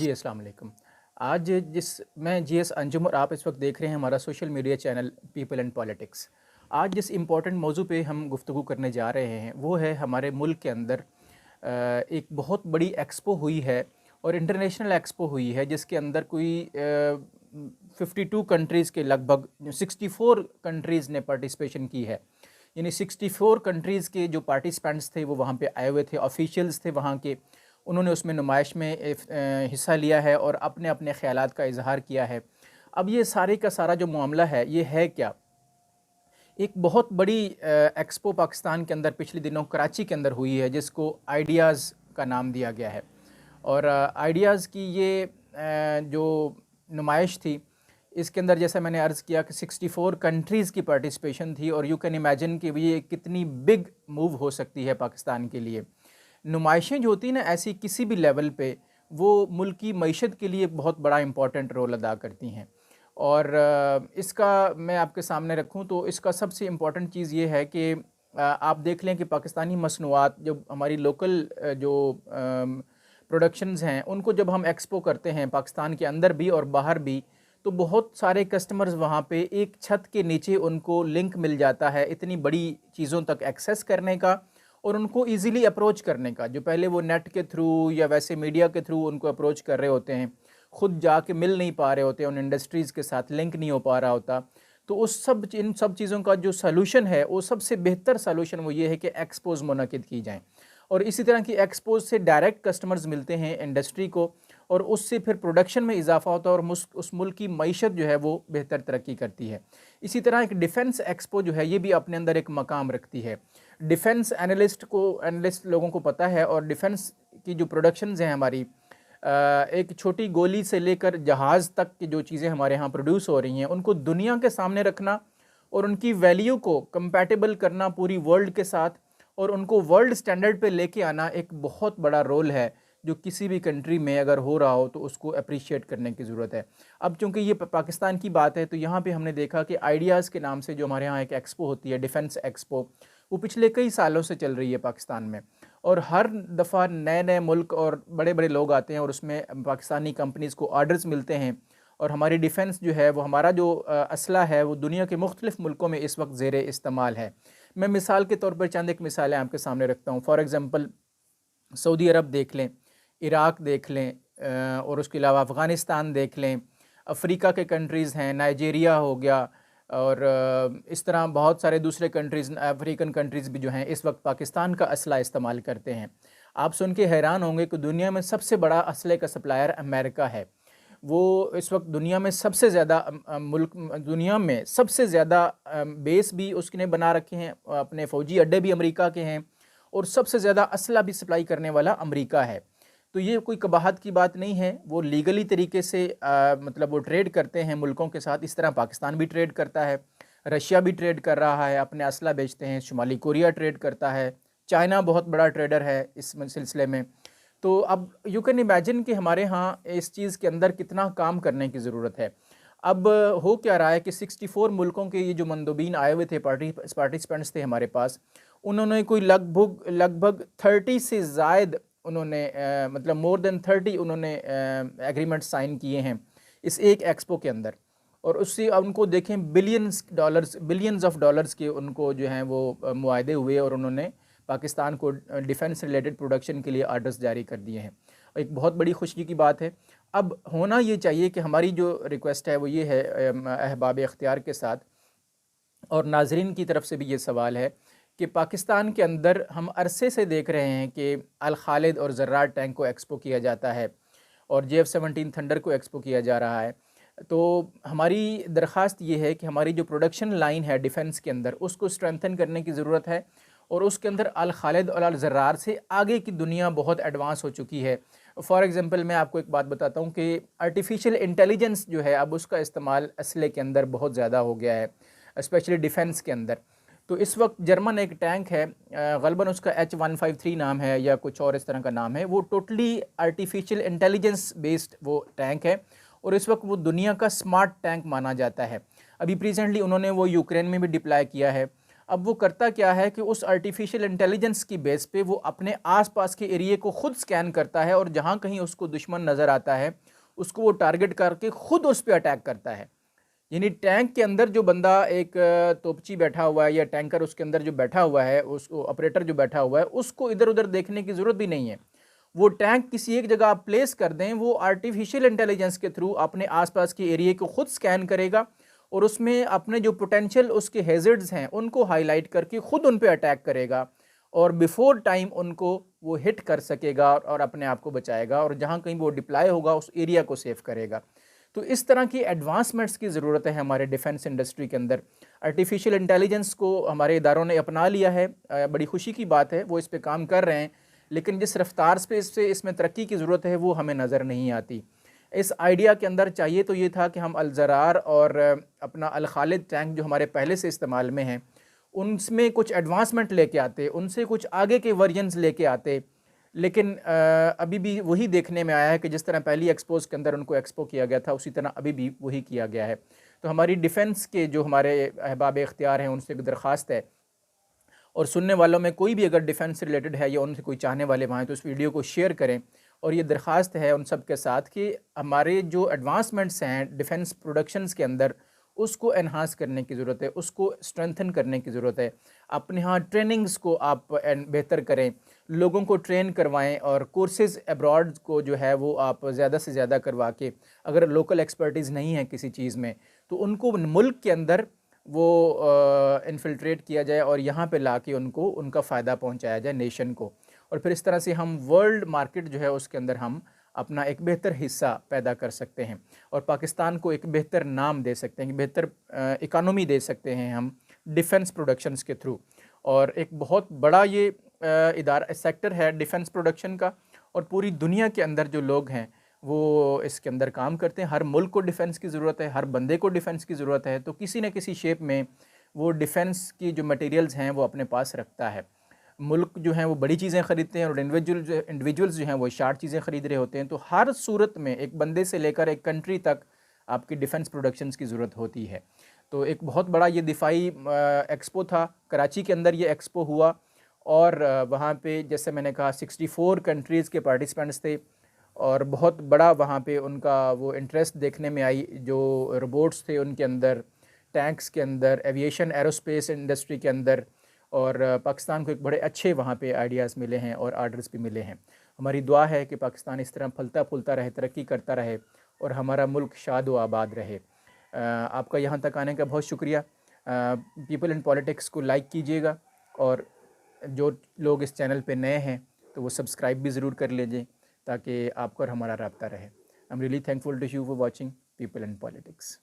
जी, अस्सलाम वालेकुम। आज मैं जीएस अंजुम और आप इस वक्त देख रहे हैं हमारा social media channel people and politics. आज जिस इम्पोर्टेंट मौजू पे हम गुफ्तगू करने जा रहे हैं वो है हमारे मुल्क के अंदर एक बहुत बड़ी एक्सपो हुई है और इंटरनेशनल एक्सपो हुई है जिसके अंदर कोई 52 कंट्रीज़ के लगभग 64 कंट्रीज़ ने पार्टिसिपेशन की है। यानी 64 कंट्रीज़ के जो पार्टिसिपेंट्स थे वो वहाँ पे आए हुए थे, ऑफिशियल्स थे वहाँ के। उन्होंने उसमें नुमाइश में हिस्सा लिया है और अपने अपने ख़यालात का इजहार किया है। अब ये सारे का सारा जो मामला है ये है क्या, एक बहुत बड़ी एक्सपो पाकिस्तान के अंदर पिछले दिनों कराची के अंदर हुई है जिसको आइडियाज़ का नाम दिया गया है। और आइडियाज़ की ये जो नुमाइश थी इसके अंदर जैसा मैंने अर्ज़ किया कि 64 कंट्रीज़ की पार्टिसिपेशन थी और यू कैन इमेजिन कि ये कितनी बिग मूव हो सकती है पाकिस्तान के लिए। नुमाइशें जो होती हैं ना ऐसी किसी भी लेवल पे वो मुल्क की मईशत के लिए बहुत बड़ा इम्पॉर्टेंट रोल अदा करती हैं। और इसका मैं आपके सामने रखूं तो इसका सबसे इम्पॉर्टेंट चीज़ ये है कि आप देख लें कि पाकिस्तानी मसनूआत जो हमारी लोकल जो प्रोडक्शंस हैं उनको जब हम एक्सपो करते हैं पाकिस्तान के अंदर भी और बाहर भी, तो बहुत सारे कस्टमर्स वहाँ पे एक छत के नीचे उनको लिंक मिल जाता है इतनी बड़ी चीज़ों तक एक्सेस करने का और उनको इजीली अप्रोच करने का। जो पहले वो नेट के थ्रू या वैसे मीडिया के थ्रू उनको अप्रोच कर रहे होते हैं, ख़ुद जाके मिल नहीं पा रहे होते, उन इंडस्ट्रीज़ के साथ लिंक नहीं हो पा रहा होता, तो इन सब चीज़ों का जो सलूशन है वो सबसे बेहतर सलूशन वो ये है कि एक्सपोज़ मुनक़िद की जाएँ। और इसी तरह की एक्सपोज़ से डायरेक्ट कस्टमर्स मिलते हैं इंडस्ट्री को और उससे फिर प्रोडक्शन में इजाफा होता है और उस मुल्क की मईशत जो है वो बेहतर तरक्की करती है। इसी तरह एक डिफेंस एक्सपो जो है ये भी अपने अंदर एक मकाम रखती है। डिफेंस एनालिस्ट लोगों को पता है और डिफेंस की जो प्रोडक्शंस हैं हमारी, एक छोटी गोली से लेकर जहाज़ तक की जो चीज़ें हमारे यहाँ प्रोड्यूस हो रही हैं उनको दुनिया के सामने रखना और उनकी वैल्यू को कंपैटिबल करना पूरी वर्ल्ड के साथ और उनको वर्ल्ड स्टैंडर्ड पे लेके आना एक बहुत बड़ा रोल है जो किसी भी कंट्री में अगर हो रहा हो तो उसको अप्रिशिएट करने की ज़रूरत है। अब चूँकि ये पाकिस्तान की बात है तो यहाँ पे हमने देखा कि आइडियाज़ के नाम से जो हमारे यहाँ एक एक्सपो होती है, डिफेंस एक्सपो, वो पिछले कई सालों से चल रही है पाकिस्तान में और हर दफ़ा नए नए मुल्क और बड़े बड़े लोग आते हैं और उसमें पाकिस्तानी कंपनीज़ को ऑर्डर्स मिलते हैं और हमारी डिफेंस जो है वो हमारा जो असला है वो दुनिया के मुख्तलिफ़ मुल्कों में इस वक्त ज़ेरे इस्तेमाल है। मैं मिसाल के तौर पर चंद एक मिसालें आपके सामने रखता हूँ। फॉर एग्ज़ाम्पल सऊदी अरब देख लें, इराक़ देख लें, और उसके अलावा अफ़गानिस्तान देख लें, अफ्रीका के कंट्रीज़ हैं, नाइजेरिया हो गया और इस तरह बहुत सारे दूसरे कंट्रीज़, अफ्रीकन कंट्रीज़ भी जो हैं इस वक्त पाकिस्तान का असला इस्तेमाल करते हैं। आप सुन के हैरान होंगे कि दुनिया में सबसे बड़ा असले का सप्लायर अमेरिका है। वो इस वक्त दुनिया में सबसे ज़्यादा दुनिया में सबसे ज़्यादा बेस भी उसने बना रखे हैं, अपने फ़ौजी अड्डे भी अमेरिका के हैं और सबसे ज़्यादा असला भी सप्लाई करने वाला अमेरिका है। तो ये कोई कबाहत की बात नहीं है, वो लीगली तरीके से मतलब वो ट्रेड करते हैं मुल्कों के साथ। इस तरह पाकिस्तान भी ट्रेड करता है, रशिया भी ट्रेड कर रहा है, अपने असला बेचते हैं, शुमाली कोरिया ट्रेड करता है, चाइना बहुत बड़ा ट्रेडर है इस सिलसिले में। तो अब यू कैन इमेजिन कि हमारे यहाँ इस चीज़ के अंदर कितना काम करने की ज़रूरत है। अब हो क्या रहा है कि 64 मुल्कों के ये जो मंदोबीन आए हुए थे, पार्टिसिपेंट्स थे हमारे पास, उन्होंने कोई लगभग 30 से ज़ायद उन्होंने मतलब मोर देन 30 उन्होंने एग्रीमेंट साइन किए हैं इस एक एक्सपो के अंदर। और उससे उनको देखें बिलियंस ऑफ डॉलर्स के उनको जो हैं वो मुआहदे हुए और उन्होंने पाकिस्तान को डिफेंस रिलेटेड प्रोडक्शन के लिए आर्डर्स जारी कर दिए हैं। एक बहुत बड़ी खुशी की बात है। अब होना ये चाहिए कि हमारी जो रिक्वेस्ट है वो ये है अहबाब इख्तियार के साथ और नाजरीन की तरफ से भी ये सवाल है कि पाकिस्तान के अंदर हम अरसे से देख रहे हैं कि अल खालिद और ज़र्रार टैंक को एक्सपो किया जाता है और JF-17 थंडर को एक्सपो किया जा रहा है। तो हमारी दरख्वास्त ये है कि हमारी जो प्रोडक्शन लाइन है डिफेंस के अंदर उसको स्ट्रेंथन करने की ज़रूरत है और उसके अंदर अल खालिद और अल ज़र्रार से आगे की दुनिया बहुत एडवांस हो चुकी है। फॉर एग्ज़ाम्पल मैं आपको एक बात बताता हूँ कि आर्टिफिशियल इंटेलिजेंस जो है अब उसका इस्तेमाल असले के अंदर बहुत ज़्यादा हो गया है, स्पेशली डिफेंस के अंदर। तो इस वक्त जर्मन एक टैंक है, ग़लबन उसका H153 नाम है या कुछ और इस तरह का नाम है, वो टोटली आर्टिफिशियल इंटेलिजेंस बेस्ड वो टैंक है और इस वक्त वो दुनिया का स्मार्ट टैंक माना जाता है। अभी रिसेंटली उन्होंने वो यूक्रेन में भी डिप्लॉय किया है। अब वो करता क्या है कि उस आर्टिफिशियल इंटेलिजेंस की बेस पे वो अपने आसपास के एरिए को खुद स्कैन करता है और जहाँ कहीं उसको दुश्मन नज़र आता है उसको वो टारगेट करके खुद उस पर अटैक करता है। यानी टैंक के अंदर जो बंदा एक तोपची बैठा हुआ है या टैंकर उसके अंदर जो बैठा हुआ है, उसको ऑपरेटर जो बैठा हुआ है, उसको इधर उधर देखने की ज़रूरत भी नहीं है। वो टैंक किसी एक जगह आप प्लेस कर दें, वो आर्टिफिशियल इंटेलिजेंस के थ्रू अपने आसपास के एरिया को खुद स्कैन करेगा और उसमें अपने जो पोटेंशियल उसके हैज़र्ड्स हैं उनको हाईलाइट करके खुद उन पे अटैक करेगा और बिफोर टाइम उनको वो हिट कर सकेगा और अपने आप को बचाएगा और जहाँ कहीं वो डिप्लॉय होगा उस एरिया को सेव करेगा। तो इस तरह की एडवांसमेंट्स की ज़रूरत है हमारे डिफेंस इंडस्ट्री के अंदर। आर्टिफिशियल इंटेलिजेंस को हमारे इदारों ने अपना लिया है, बड़ी खुशी की बात है, वो इस पे काम कर रहे हैं, लेकिन जिस रफ्तार से इसमें तरक्की की ज़रूरत है वो हमें नज़र नहीं आती। इस आइडिया के अंदर चाहिए तो ये था कि हम अल ज़रार और अपना अल खालिद टैंक जो हमारे पहले से इस्तेमाल में हैं उनमें कुछ एडवांसमेंट लेके आते, उनसे कुछ आगे के वर्जन्स लेके आते, लेकिन अभी भी वही देखने में आया है कि जिस तरह पहली एक्सपोज के अंदर उनको एक्सपो किया गया था उसी तरह अभी भी वही किया गया है। तो हमारी डिफेंस के जो हमारे अहबाब इख्तियार हैं उनसे एक दरख्वास्त है और सुनने वालों में कोई भी अगर डिफेंस से रिलेटेड है या उनसे कोई चाहने वाले वहाँ हैं तो उस वीडियो को शेयर करें। और ये दरख्वास्त है उन सब के साथ कि हमारे जो एडवांसमेंट्स हैं डिफेंस प्रोडक्शंस के अंदर उसको एनहांस करने की ज़रूरत है, उसको स्ट्रेंथन करने की ज़रूरत है। अपने यहाँ ट्रेनिंग्स को आप बेहतर करें, लोगों को ट्रेन करवाएं और कोर्सेज़ अब्रॉड को जो है वो आप ज़्यादा से ज़्यादा करवा के, अगर लोकल एक्सपर्टीज़ नहीं है किसी चीज़ में तो उनको मुल्क के अंदर वो इन्फिल्ट्रेट किया जाए और यहाँ पे ला के उनको उनका फ़ायदा पहुँचाया जाए नेशन को। और फिर इस तरह से हम वर्ल्ड मार्केट जो है उसके अंदर हम अपना एक बेहतर हिस्सा पैदा कर सकते हैं और पाकिस्तान को एक बेहतर नाम दे सकते हैं, बेहतर इकानमी दे सकते हैं हम डिफेंस प्रोडक्शंस के थ्रू। और एक बहुत बड़ा ये इदारा सेक्टर है डिफेंस प्रोडक्शन का और पूरी दुनिया के अंदर जो लोग हैं वो इसके अंदर काम करते हैं। हर मुल्क को डिफेंस की ज़रूरत है, हर बंदे को डिफेंस की ज़रूरत है, तो किसी न किसी शेप में वो डिफेंस की जो मटेरियल्स हैं वो अपने पास रखता है। मुल्क जो हैं वो बड़ी चीज़ें ख़रीदते हैं और इंडिविजुअल्स जो हैं वो शार्ट चीज़ें ख़रीद रहे होते हैं। तो हर सूरत में एक बंदे से लेकर एक कंट्री तक आपकी डिफेंस प्रोडक्शंस की ज़रूरत होती है। तो एक बहुत बड़ा ये दिफाई एक्सपो था, कराची के अंदर ये एक्सपो हुआ और वहाँ पे जैसे मैंने कहा 64 कंट्रीज़ के पार्टिसिपेंट्स थे और बहुत बड़ा वहाँ पे उनका वो इंटरेस्ट देखने में आई। जो रोबोट्स थे उनके अंदर, टैंक्स के अंदर, एविएशन एरोस्पेस इंडस्ट्री के अंदर, और पाकिस्तान को एक बड़े अच्छे वहाँ पे आइडियाज़ मिले हैं और आर्डर्स भी मिले हैं। हमारी दुआ है कि पाकिस्तान इस तरह फलता फूलता रहे, तरक्की करता रहे और हमारा मुल्क शाद व आबाद रहे। आपका यहाँ तक आने का बहुत शुक्रिया। पीपल इन पॉलिटिक्स को लाइक कीजिएगा और जो लोग इस चैनल पे नए हैं तो वो सब्सक्राइब भी ज़रूर कर लीजिए ताकि आपका और हमारा राब्ता रहे। I am really thankful to you for watching people in politics.